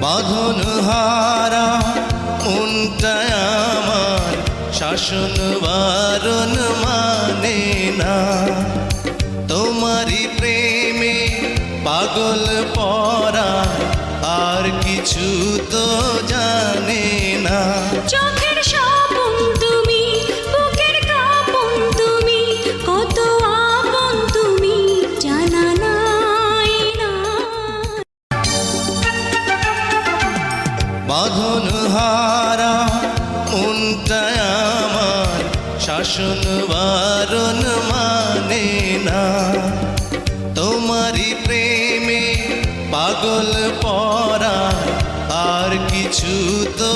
বাঁধন হারা মনটা আমার শাসন বারণ মানে না। তোমারই প্রেমে পাগল পরা আর কিছু তো জানে না। চোখের স্বপন তুমি, বুকের কাঁপন তুমি, কত আপন তুমি জানা নাই না। বাঁধন হারা মনটা আমার শাসন বারণ মানে না। তোমারই প্রেমে পাগল পরা আর কিছু তো